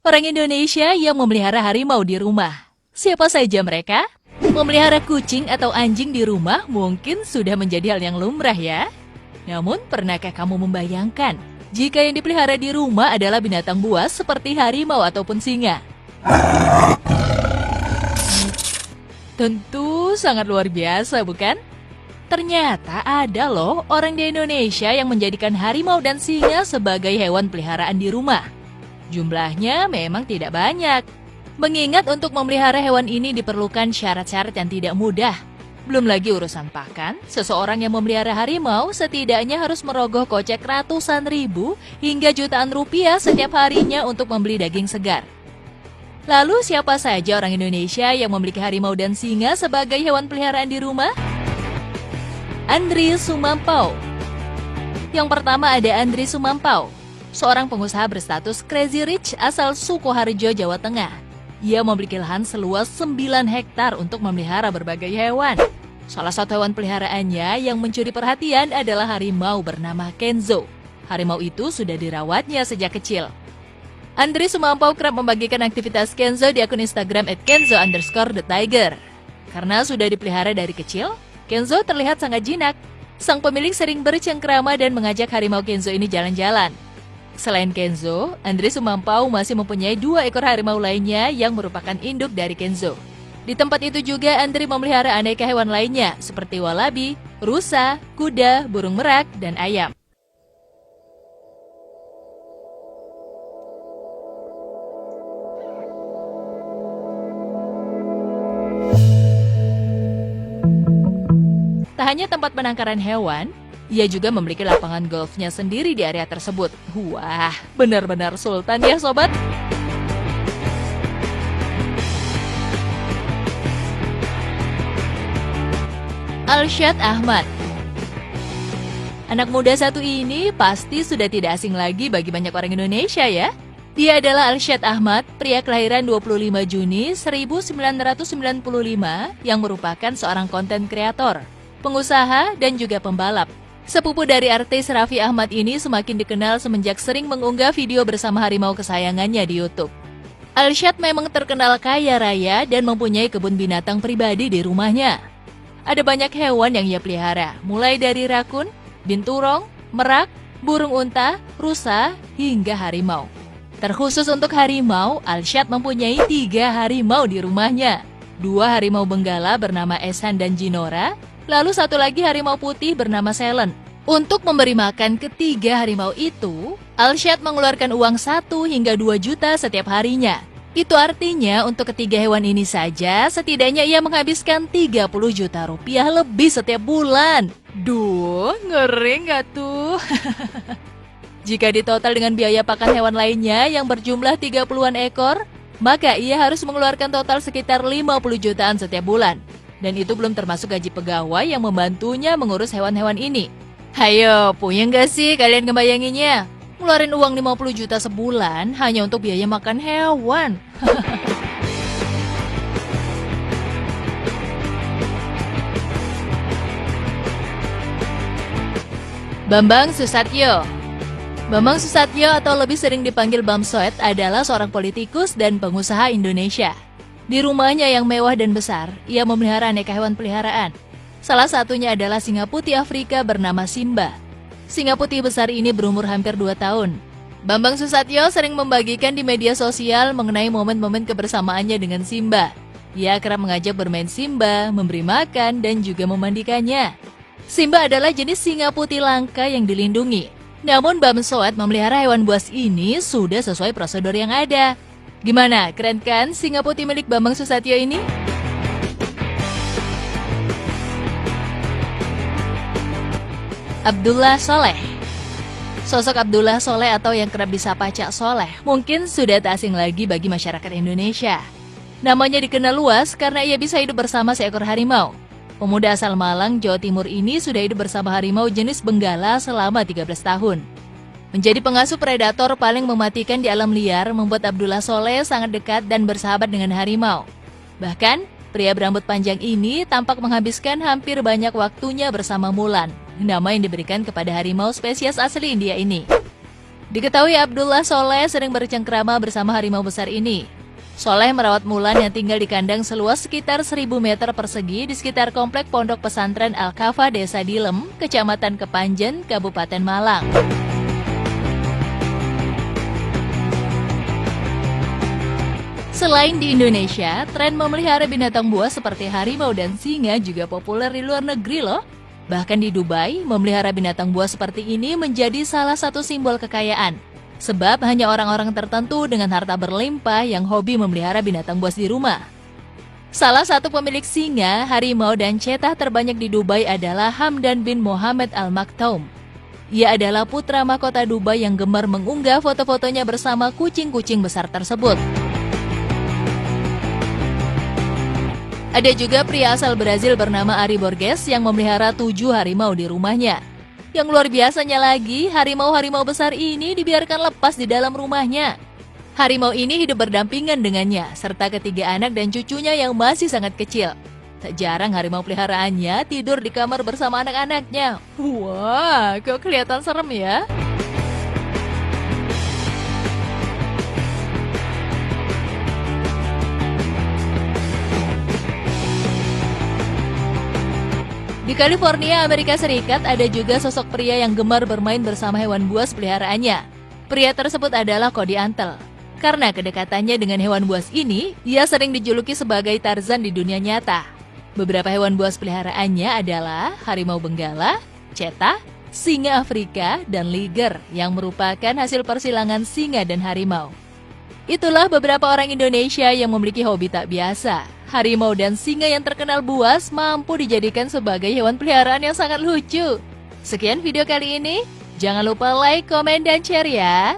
Orang Indonesia yang memelihara harimau di rumah. Siapa saja mereka? Memelihara kucing atau anjing di rumah mungkin sudah menjadi hal yang lumrah ya. Namun, pernahkah kamu membayangkan jika yang dipelihara di rumah adalah binatang buas seperti harimau ataupun singa? Tentu sangat luar biasa, bukan? Ternyata ada loh orang di Indonesia yang menjadikan harimau dan singa sebagai hewan peliharaan di rumah. Jumlahnya memang tidak banyak. Mengingat untuk memelihara hewan ini diperlukan syarat-syarat yang tidak mudah. Belum lagi urusan pakan, seseorang yang memelihara harimau setidaknya harus merogoh kocek ratusan ribu hingga jutaan rupiah setiap harinya untuk membeli daging segar. Lalu siapa saja orang Indonesia yang memiliki harimau dan singa sebagai hewan peliharaan di rumah? Andri Sumampau. Yang pertama ada Andri Sumampau, seorang pengusaha berstatus Crazy Rich asal Sukoharjo, Jawa Tengah. Ia memiliki lahan seluas 9 hektar untuk memelihara berbagai hewan. Salah satu hewan peliharaannya yang mencuri perhatian adalah harimau bernama Kenzo. Harimau itu sudah dirawatnya sejak kecil. Andri Sumampau kerap membagikan aktivitas Kenzo di akun Instagram @kenzo_the_tiger. Karena sudah dipelihara dari kecil, Kenzo terlihat sangat jinak. Sang pemilik sering bercengkrama dan mengajak harimau Kenzo ini jalan-jalan. Selain Kenzo, Andri Sumampau masih mempunyai 2 ekor harimau lainnya yang merupakan induk dari Kenzo. Di tempat itu juga Andri memelihara aneka hewan lainnya seperti walabi, rusa, kuda, burung merak, dan ayam. Tak hanya tempat penangkaran hewan, ia juga memiliki lapangan golfnya sendiri di area tersebut. Wah, benar-benar sultan ya sobat. Alsyad Ahmad. Anak muda satu ini pasti sudah tidak asing lagi bagi banyak orang Indonesia ya. Dia adalah Alsyad Ahmad, pria kelahiran 25 Juni 1995 yang merupakan seorang konten kreator, pengusaha, dan juga pembalap. Sepupu dari artis Raffi Ahmad ini semakin dikenal semenjak sering mengunggah video bersama harimau kesayangannya di YouTube. Alsyad memang terkenal kaya raya dan mempunyai kebun binatang pribadi di rumahnya. Ada banyak hewan yang ia pelihara, mulai dari rakun, binturong, merak, burung unta, rusa, hingga harimau. Terkhusus untuk harimau, Alsyad mempunyai 3 harimau di rumahnya. 2 harimau benggala bernama Esan dan Jinora, lalu 1 lagi harimau putih bernama Selen. Untuk memberi makan ke-3 harimau itu, Alsyad mengeluarkan uang 1 hingga 2 juta setiap harinya. Itu artinya untuk ke-3 hewan ini saja, setidaknya ia menghabiskan 30 juta rupiah lebih setiap bulan. Duh, ngeri nggak tuh? Jika ditotal dengan biaya pakan hewan lainnya yang berjumlah 30-an ekor, maka ia harus mengeluarkan total sekitar 50 jutaan setiap bulan. Dan itu belum termasuk gaji pegawai yang membantunya mengurus hewan-hewan ini. Hayo, punya nggak sih kalian ngebayanginnya? Ngeluarin uang 50 juta sebulan hanya untuk biaya makan hewan. Bambang Susatyo. Bambang Susatyo atau lebih sering dipanggil Bamsoet adalah seorang politikus dan pengusaha Indonesia. Di rumahnya yang mewah dan besar, ia memelihara aneka hewan peliharaan. Salah satunya adalah singa putih Afrika bernama Simba. Singa putih besar ini berumur hampir 2 tahun. Bambang Susatyo sering membagikan di media sosial mengenai momen-momen kebersamaannya dengan Simba. Ia kerap mengajak bermain Simba, memberi makan, dan juga memandikannya. Simba adalah jenis singa putih langka yang dilindungi. Namun Bamsoet memelihara hewan buas ini sudah sesuai prosedur yang ada. Gimana, keren kan singa putih milik Bambang Susatyo ini? Abdullah Soleh. Sosok Abdullah Soleh atau yang kerap disapa Cak Soleh mungkin sudah tak asing lagi bagi masyarakat Indonesia. Namanya dikenal luas karena ia bisa hidup bersama seekor harimau. Pemuda asal Malang, Jawa Timur ini sudah hidup bersama harimau jenis benggala selama 13 tahun. Menjadi pengasuh predator paling mematikan di alam liar membuat Abdullah Soleh sangat dekat dan bersahabat dengan harimau. Bahkan, pria berambut panjang ini tampak menghabiskan hampir banyak waktunya bersama Mulan, nama yang diberikan kepada harimau spesies asli India ini. Diketahui Abdullah Soleh sering bercengkrama bersama harimau besar ini. Soleh merawat Mulan yang tinggal di kandang seluas sekitar 1.000 meter persegi di sekitar komplek Pondok Pesantren Al-Kafa, Desa Dilem, Kecamatan Kepanjen, Kabupaten Malang. Selain di Indonesia, tren memelihara binatang buas seperti harimau dan singa juga populer di luar negeri loh. Bahkan di Dubai, memelihara binatang buas seperti ini menjadi salah satu simbol kekayaan. Sebab hanya orang-orang tertentu dengan harta berlimpah yang hobi memelihara binatang buas di rumah. Salah satu pemilik singa, harimau, dan cheetah terbanyak di Dubai adalah Hamdan bin Mohammed Al Maktoum. Ia adalah putra mahkota Dubai yang gemar mengunggah foto-fotonya bersama kucing-kucing besar tersebut. Ada juga pria asal Brazil bernama Ari Borges yang memelihara 7 harimau di rumahnya. Yang luar biasanya lagi, harimau-harimau besar ini dibiarkan lepas di dalam rumahnya. Harimau ini hidup berdampingan dengannya, serta ketiga anak dan cucunya yang masih sangat kecil. Tak jarang harimau peliharaannya tidur di kamar bersama anak-anaknya. Wah, kok kelihatan serem ya? Di California, Amerika Serikat, ada juga sosok pria yang gemar bermain bersama hewan buas peliharaannya. Pria tersebut adalah Cody Antle. Karena kedekatannya dengan hewan buas ini, ia sering dijuluki sebagai Tarzan di dunia nyata. Beberapa hewan buas peliharaannya adalah harimau benggala, cheetah, singa Afrika, dan liger yang merupakan hasil persilangan singa dan harimau. Itulah beberapa orang Indonesia yang memiliki hobi tak biasa. Harimau dan singa yang terkenal buas mampu dijadikan sebagai hewan peliharaan yang sangat lucu. Sekian video kali ini. Jangan lupa like, komen, dan share ya.